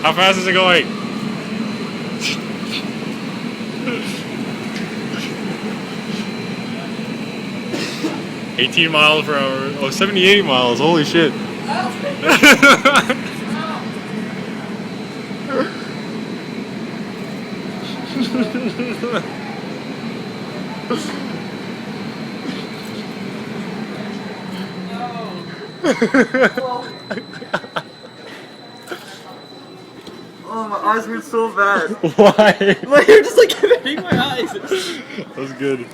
How fast is it going? $18 miles per hour. Oh, 78 miles. Holy shit. Oh, my eyes hurt so bad. Why? Like, you're just like hitting my eyes. That was good.